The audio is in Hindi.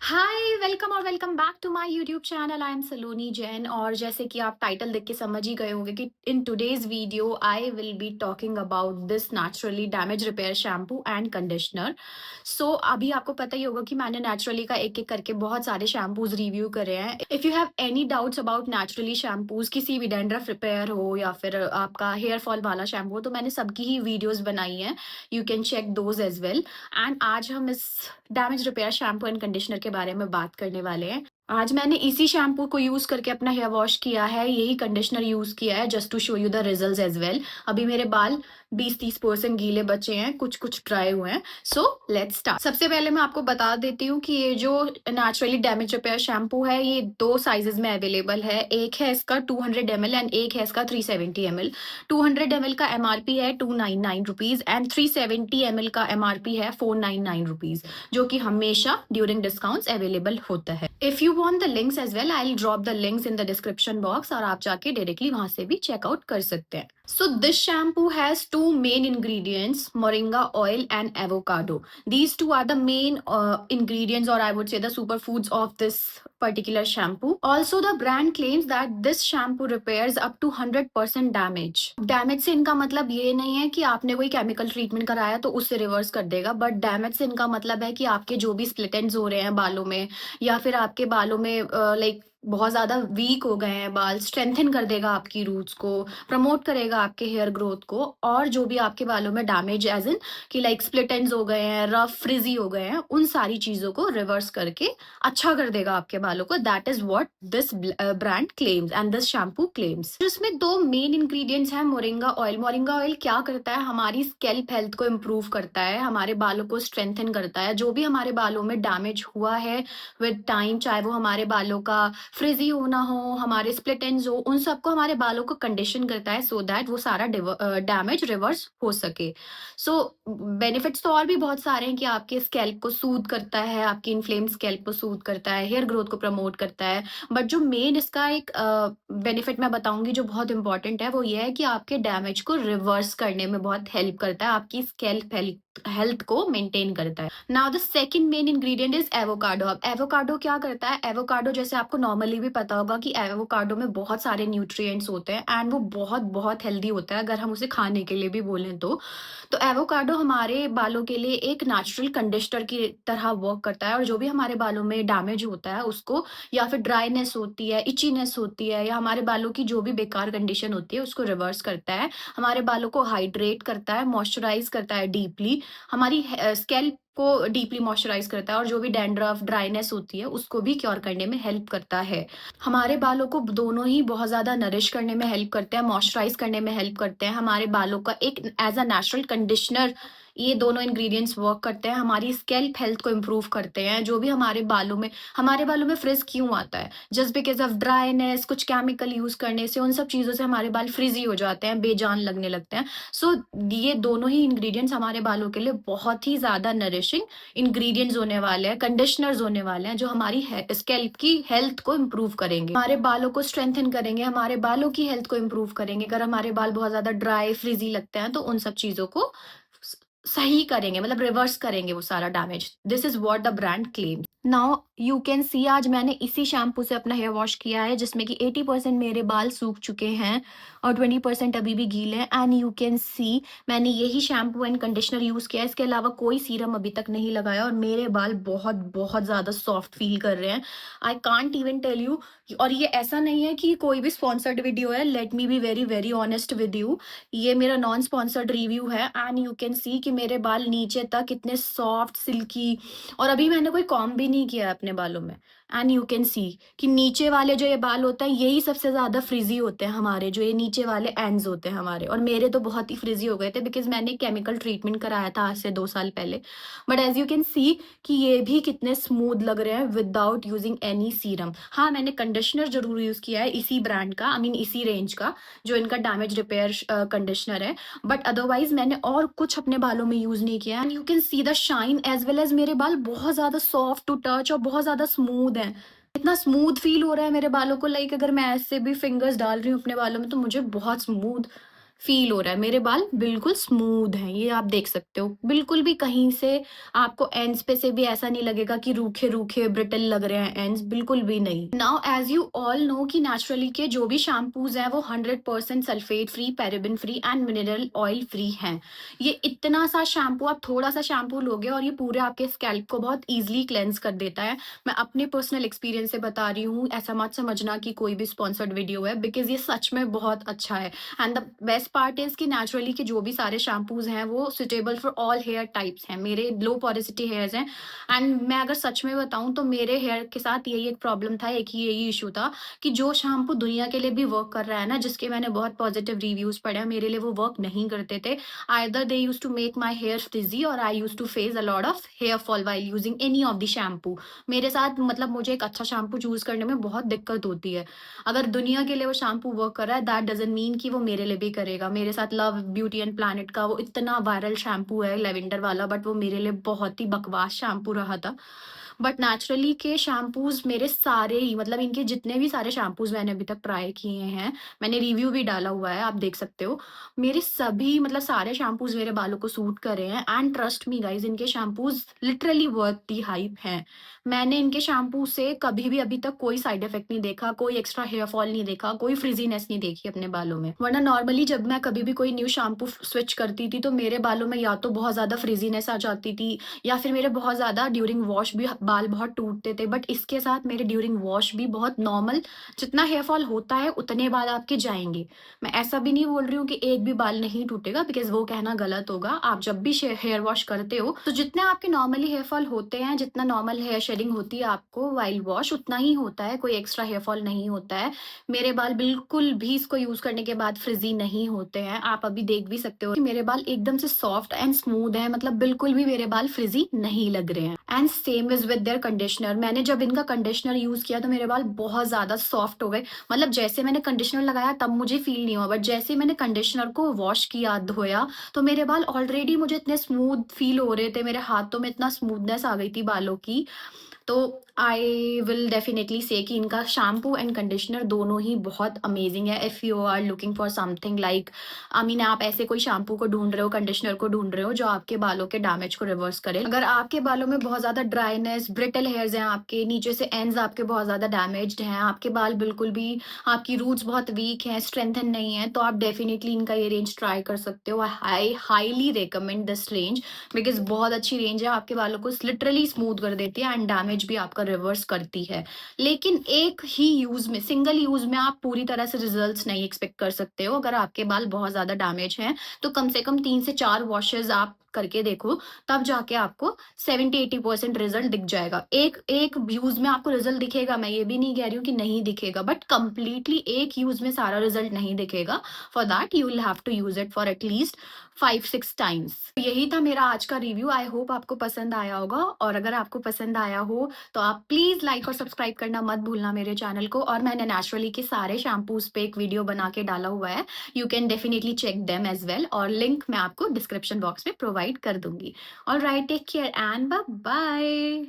हाय वेलकम और welcome back to my YouTube channel. I am Saloni Jain और जैसे कि आप टाइटल देख के समझ ही गए होंगे कि in today's video I will be talking about this naturally damage repair shampoo and conditioner. So अभी आपको पता ही होगा कि मैंने नेचुरली का एक एक करके बहुत सारे शैम्पूज रिव्यू करे हैं। If you have any doubts about naturally shampoos, किसी भी डैंड्रफ रिपेयर हो या फिर आपका हेयर फॉल वाला शैम्पू हो, तो मैंने सबकी ही वीडियोज़ बनाई हैं। You can check those as well. And आज हम इस damage repair shampoo and conditioner के बारे में बात करने वाले हैं। आज मैंने इसी शैम्पू को यूज करके अपना हेयर वॉश किया है, यही कंडीशनर यूज किया है just to show you the results as well. अभी मेरे बाल 20-30% गीले बचे हैं, कुछ कुछ ड्राई हुए हैं। So let's start. सबसे पहले मैं आपको बता देती हूँ कि ये जो नेचुरली डैमेज रिपेयर शैम्पू है ये दो साइजेस में अवेलेबल है। एक है इसका 200 ml एंड एक है इसका 370 ml। 200 ml का एमआरपी है 299 रुपीज एंड 370 ml का एमआरपी है 499 रुपीज, जो कि हमेशा ड्यूरिंग डिस्काउंट्स अवेलेबल होता है। If you want the links as well, I will drop the links in the description box और आप जाके डायरेक्टली वहां से भी चेकआउट कर सकते हैं। So this shampoo has two main ingredients, moringa oil and avocado. These two are the main ingredients, or I would say the superfoods of this particular shampoo. Also the brand claims that this shampoo repairs up to 100% damage. Damage से इनका मतलब ये नहीं है कि आपने कोई केमिकल ट्रीटमेंट कराया तो उससे रिवर्स कर देगा, बट डैमेज से इनका मतलब है कि आपके जो भी स्प्लिट एंड्स हो रहे हैं बालों में, या फिर आपके बालों में लाइक बहुत ज़्यादा वीक हो गए हैं बाल, स्ट्रेंथन कर देगा आपकी रूट्स को, प्रमोट करेगा आपके हेयर ग्रोथ को। और जो भी आपके बालों में डैमेज एज इन कि लाइक स्प्लिट एंड्स हो गए हैं, रफ फ्रिजी हो गए हैं, उन सारी चीज़ों को रिवर्स करके अच्छा कर देगा आपके बालों को। That is what this brand claims and this shampoo claims. इसमें दो मेन इंग्रेडिएंट्स हैं मोरिंगा ऑयल। मोरिंगा ऑयल क्या करता है, हमारी स्कैल्प हेल्थ को इम्प्रूव करता है, हमारे बालों को स्ट्रेंथन करता है। जो भी हमारे बालों में डैमेज हुआ है विद टाइम, चाहे वो हमारे बालों का फ्रिजी होना हो, हमारे स्प्लिट एंड्स हो, उन सबको हमारे बालों को कंडीशन करता है सो दैट वो सारा डैमेज रिवर्स हो सके। सो बेनिफिट्स तो और भी बहुत सारे हैं कि आपके स्कैल्प को सूद करता है, आपकी इन्फ्लेम्ड स्कैल्प को सूद करता है, हेयर ग्रोथ को प्रमोट करता है। बट जो मेन इसका एक बेनिफिट मैं बताऊंगी जो बहुत इंपॉर्टेंट है, वो ये है कि आपके डैमेज को रिवर्स करने में बहुत हेल्प करता है, आपकी स्कैल्प हेल्थ को मेंटेन करता है। Now the second main ingredient is avocado. अब एवोकाडो क्या करता है, एवोकाडो जैसे आपको नॉर्मली भी पता होगा कि एवोकाडो में बहुत सारे न्यूट्रिएंट्स होते हैं एंड वो बहुत बहुत हेल्दी होता है अगर हम उसे खाने के लिए भी बोलें तो एवोकाडो हमारे बालों के लिए एक नेचुरल कंडीशनर की तरह वर्क करता है। और जो भी हमारे बालों में डैमेज होता है उसको, या फिर ड्राइनेस होती है, इचीनेस होती है, या हमारे बालों की जो भी बेकार कंडीशन होती है उसको रिवर्स करता है, हमारे बालों को हाइड्रेट करता है, मॉइस्चराइज करता है डीपली, हमारी स्कैल्प को डीपली मॉइस्चराइज करता है, और जो भी डैंड्रफ ड्राइनेस होती है उसको भी क्योर करने में हेल्प करता है। हमारे बालों को दोनों ही बहुत ज़्यादा नरिश करने में हेल्प करते हैं, मॉइस्चराइज करने में हेल्प करते हैं, हमारे बालों का एक एज अ नेचुरल कंडीशनर ये दोनों इंग्रेडिएंट्स वर्क करते हैं, हमारी स्कैल्प हेल्थ को इम्प्रूव करते हैं। जो भी हमारे बालों में फ्रिज क्यों आता है, जस्ट बिकॉज ऑफ ड्राइनेस, कुछ केमिकल यूज करने से, उन सब चीज़ों से हमारे बाल फ्रिजी हो जाते हैं, बेजान लगने लगते हैं। सो ये दोनों ही इंग्रेडिएंट्स हमारे बालों के लिए बहुत ही ज़्यादा नरिशिंग इंग्रेडिएंट्स होने वाले हैं, कंडीशनर्स होने वाले हैं, जो हमारी स्कैल्प की हेल्थ को इम्प्रूव करेंगे, हमारे बालों को स्ट्रेंथन करेंगे, हमारे बालों की हेल्थ को इम्प्रूव करेंगे। अगर हमारे बाल बहुत ज़्यादा ड्राई फ्रिजी लगते हैं तो उन सब चीज़ों को सही करेंगे, मतलब रिवर्स करेंगे वो सारा damage. This is what the brand claim. Now you can सी आज मैंने इसी शैम्पू से अपना हेयर वॉश किया है जिसमें कि 80% मेरे बाल सूख चुके हैं और 20% अभी भी गीले हैं। एंड यू कैन सी मैंने यही शैम्पू एंड कंडीशनर यूज़ किया है, इसके अलावा कोई सीरम अभी तक नहीं लगाया, और मेरे बाल बहुत बहुत ज़्यादा सॉफ्ट फील कर रहे हैं। I can't even tell you. और ये ऐसा नहीं है कि कोई भी स्पॉन्सर्ड वीडियो है, let me be very very honest with you, ये मेरा नॉन स्पॉन्सर्ड रिव्यू है। एंड यू कैन सी कि मेरे बाल नीचे तक इतने सॉफ्ट सिल्की, और अभी मैंने कोई कॉम्ब भी नहीं किया है अपने बालों में। एंड यू कैन सी कि नीचे वाले जो ये बाल होते हैं यही सबसे ज़्यादा फ्रिजी होते हैं हमारे, जो ये नीचे वाले एंड्स होते हैं हमारे, और मेरे तो बहुत ही फ्रिजी हो गए थे बिकॉज मैंने केमिकल ट्रीटमेंट कराया था आज से 2 साल पहले। But as you can see कि ये भी कितने स्मूथ लग रहे हैं विदाउट यूजिंग एनी सीरम। हाँ, मैंने कंडीशनर जरूर यूज़ किया है इसी ब्रांड का, आई मीन इसी रेंज का, जो इनका डैमेज रिपेयर कंडीशनर है। बट अदरवाइज मैंने और कुछ अपने बालों में यूज नहीं किया। And you can see the shine as well as मेरे बाल बहुत ज्यादा सॉफ्ट टू टच और बहुत ज्यादा स्मूथ हैं। इतना स्मूथ फील हो रहा है मेरे बालों को, लाइक अगर मैं ऐसे भी फिंगर्स डाल रही हूँ अपने बालों में तो मुझे बहुत स्मूथ फ़ील हो रहा है। मेरे बाल बिल्कुल स्मूथ हैं, ये आप देख सकते हो। बिल्कुल भी कहीं से आपको एंड्स पे से भी ऐसा नहीं लगेगा कि रूखे-रूखे ब्रिटल लग रहे हैं एंड्स, बिल्कुल भी नहीं। Now as you all know कि नेचुरली के जो भी शैम्पूज़ हैं वो 100% sulphate free, paraben free and mineral oil free हैं। ये इतना सा शैम्पू, आप थोड़ा-सा शैम्पू लोगे और ये पूरे आपके स्कैल्प को बहुत ईज़िली क्लेंज़ कर देता है। मैं अपने पर्सनल एक्सपीरियंस से बता रही हूँ, ऐसा मत समझना कि कोई भी स्पॉन्सर्ड वीडियो है, बिकॉज़ ये सच में बहुत अच्छा है। And the best part is कि नेचुरली के जो भी सारे शैम्पूज़ हैं वो suitable for all hair types हैं। मेरे लो पोरोसिटी हेयर्स हैं एंड मैं अगर सच में बताऊँ तो मेरे हेयर के साथ यही एक प्रॉब्लम था, एक ही यही इश्यू था कि जो शैम्पू दुनिया के लिए भी वर्क कर रहा है ना, जिसके मैंने बहुत पॉजिटिव रिव्यूज़ पढ़े हैं, मेरे लिए वो वर्क नहीं करते थे। Either they used to make my hair frizzy और I used to face a lot of hair fall while using any of the shampoo. मेरे साथ मतलब मुझे एक अच्छा शैम्पू चूज़ करने में बहुत दिक्कत होती है। अगर दुनिया के लिए वो शैम्पू वर्क कर रहा है, दैट डज़न्ट मीन कि वो मेरे लिए भी करेगा। मेरे साथ लव ब्यूटी एंड प्लैनेट का वो इतना वायरल शैम्पू है लैवेंडर वाला, बट वो मेरे लिए बहुत ही बकवास शैम्पू रहा था। बट नेचुरली के शैम्पूज़ मेरे सारे ही, मतलब इनके जितने भी सारे शैम्पूज़ मैंने अभी तक ट्राई किए हैं, मैंने रिव्यू भी डाला हुआ है, आप देख सकते हो। मेरे सभी मतलब सारे शैम्पूज़ मेरे बालों को सूट कर रहे हैं एंड ट्रस्ट मी गाइज़, इनके shampoos literally worth the hype हैं। मैंने इनके शैम्पू से कभी भी अभी तक कोई साइड इफ़ेक्ट नहीं देखा, कोई एक्स्ट्रा हेयर फॉल नहीं देखा, कोई फ्रिज़ीनेस नहीं देखी अपने बालों में। वरना नॉर्मली जब मैं कभी भी कोई न्यू शैम्पू स्विच करती थी, तो मेरे बालों में या तो बहुत ज़्यादा फ्रिज़ीनेस आ जाती थी या फिर मेरे बहुत ज़्यादा ड्यूरिंग वॉश भी बाल बहुत टूटते थे। बट इसके साथ मेरे ड्यूरिंग वॉश भी बहुत नॉर्मल, जितना हेयर फॉल होता है उतने बाल आपके जाएँगे। मैं ऐसा भी नहीं बोल रही हूँ कि एक भी बाल नहीं टूटेगा, बिकॉज़ वो कहना गलत होगा। आप जब भी हेयर वॉश करते हो, तो जितने आपके नॉर्मली हेयर फॉल होते हैं, जितना नॉर्मल हेयर शेडिंग होती है आपको व्हाइल वॉश, उतना ही होता है, कोई एक्स्ट्रा हेयर फॉल नहीं होता है। मेरे बाल बिल्कुल भी इसको यूज़ करने के बाद फ्रिज़ी नहीं होते हैं। आप अभी देख भी सकते हो कि मेरे बाल एकदम से सॉफ्ट एंड स्मूथ हैं, मतलब बिल्कुल भी मेरे बाल फ्रिज़ी नहीं लग रहे हैं। And same is with their conditioner. मैंने जब इनका कंडीशनर यूज़ किया तो मेरे बाल बहुत ज़्यादा सॉफ्ट हो गए। मतलब जैसे मैंने कंडीशनर लगाया तब मुझे फ़ील नहीं हुआ, बट जैसे ही मैंने कंडीशनर को वॉश किया, धोया, तो मेरे बाल ऑलरेडी मुझे इतने स्मूथ फ़ील हो रहे थे, मेरे हाथों में इतना स्मूथनेस आ गई थी बालों की। तो आई विल डेफिनेटली से कि इनका शैम्पू एंड कंडीशनर दोनों ही बहुत अमेजिंग है। If you are looking for something like, I mean आप ऐसे कोई शैम्पू को ढूंढ रहे हो, कंडीशनर को ढूंढ रहे हो जो आपके बालों के डैमेज को रिवर्स करे। अगर आपके बालों में बहुत ज़्यादा ड्राइनेस, ब्रिटल हेयर्स हैं, आपके नीचे से एंड्स आपके बहुत ज़्यादा डैमेज्ड हैं, आपके बाल बिल्कुल भी, आपकी रूट्स बहुत वीक हैं, स्ट्रेंथन नहीं है, तो आप डेफिनेटली इनका ये रेंज ट्राई कर सकते हो। I highly recommend this range, because बहुत अच्छी रेंज है, आपके बालों को लिटरली स्मूथ कर देती है एंड डैमेज भी आपका रिवर्स करती है। लेकिन एक ही यूज़ में, सिंगल यूज़ में आप पूरी तरह से रिजल्ट्स नहीं एक्सपेक्ट कर सकते हो। अगर आपके बाल बहुत ज़्यादा डैमेज हैं, तो कम से कम 3 से 4 वॉशेज़ आप करके देखो, तब जाके आपको 70-80% रिजल्ट दिख जाएगा। एक एक यूज़ में आपको रिजल्ट दिखेगा, मैं ये भी नहीं कह रही हूँ कि नहीं दिखेगा, बट कंप्लीटली एक यूज़ में सारा रिजल्ट नहीं दिखेगा। For that you will have to use it for at least 5-6 times. यही था मेरा आज का रिव्यू। आई होप आपको पसंद आया होगा, और अगर आपको पसंद आया हो तो आप प्लीज़ लाइक और सब्सक्राइब करना मत भूलना मेरे चैनल को। और मैंने नेचुरली के सारे शैम्पूज़ पे एक वीडियो बना के डाला हुआ है। You can definitely check them as well, और लिंक मैं आपको डिस्क्रिप्शन बॉक्स में प्रोवाइड कर दूँगी। Alright, take care and bye bye.